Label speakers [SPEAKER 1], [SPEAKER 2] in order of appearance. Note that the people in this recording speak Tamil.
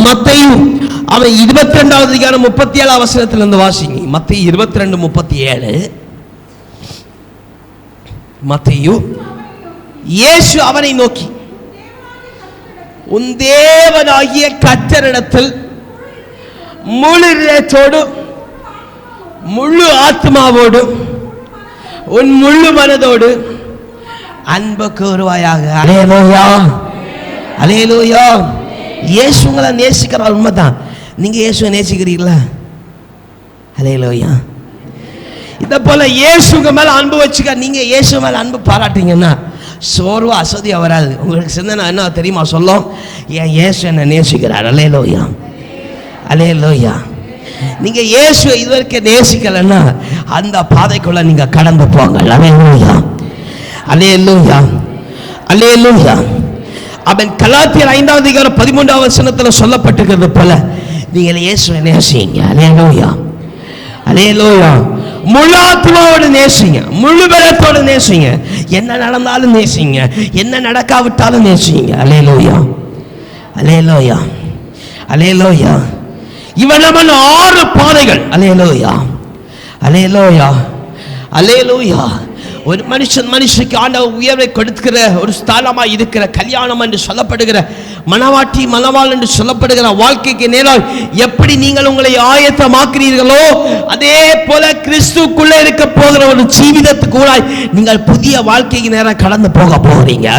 [SPEAKER 1] மத்தேயு அவன் 22வது அதிகாரம் 37 வசனத்திலிருந்து வாசிங்க. மத்தேயு 22:37. மத்தேயு, இயேசு அவனை நோக்கி, உன் தேவனாகிய கர்த்தரிடத்தில் முழு இதயத்தோடு முழு ஆத்மாவோடு உன் முழு மனதோடு அன்பு கூறுவாயாக. அல்லேலூயா, அல்லேலூயா. இயேசு உங்களை நேசிக்கிறார், உண்மைதான். நீங்க இயேசுவை நேசிக்கிறீங்களா? அல்லேலூயா. இத போல இயேசு உங்க மேல அன்பு வச்சுக்க, நீங்க இயேசு மேல அன்பு பாராட்டீங்கன்னா சோர்வு அசதியா வராது. உங்களுக்கு சிந்தனை என்ன தெரியுமா சொல்லும்? என் இயேசு என்ன நேசிக்கிறார். அல்லேலூயா, அல்லேலூயா. நீங்க இயேசு இதுவரைக்கும் நேசிக்கலன்னா அந்த பாதைக்குள்ள நீங்க கடந்து போங்க. அல்லேலூயா, அல்லேலூயா, அல்லேலூயா. அவன் கலாத்தியர் 5வது அதிகாரம் 13வது வசனத்தில் சொல்லப்பட்டிருக்கிறது போல நீங்கள் இயேசுவை நேசிங்க. அல்லேலூயா, அல்லேலூயா. முழு ஆத்மாவோடு நேசிங்க, முழு பலத்தோடு நேசிங்க. என்ன நடந்தாலும் நேசிங்க, என்ன நடக்காவிட்டாலும் நேசிங்க. அல்லேலூயா, அல்லேலூயா, அல்லேலூயா. இவனவன் 6 பாதைகள். அல்லேலூயா, அல்லேலூயா, அல்லேலூயா. ஒரு மனுஷனுக்கு ஆண்டவர் உயர்வை கொடுக்கிற ஒரு ஸ்தானமாய் இருக்கிற கல்யாணம் என்று சொல்லப்படுகிற மணவாட்டி மணவாள் என்று சொல்லப்படுகிற வாழ்க்கைக்கு நேரால் எப்படி நீங்கள் உங்களை ஆயத்தமாக்குறீர்களோ அதே போல கிறிஸ்துக்குள்ளே இருக்க போகிற ஒரு ஜீவிதத்துக்கு நீங்கள் புதிய வாழ்க்கைக்கு நேரம் கடந்து போக போகிறீங்க.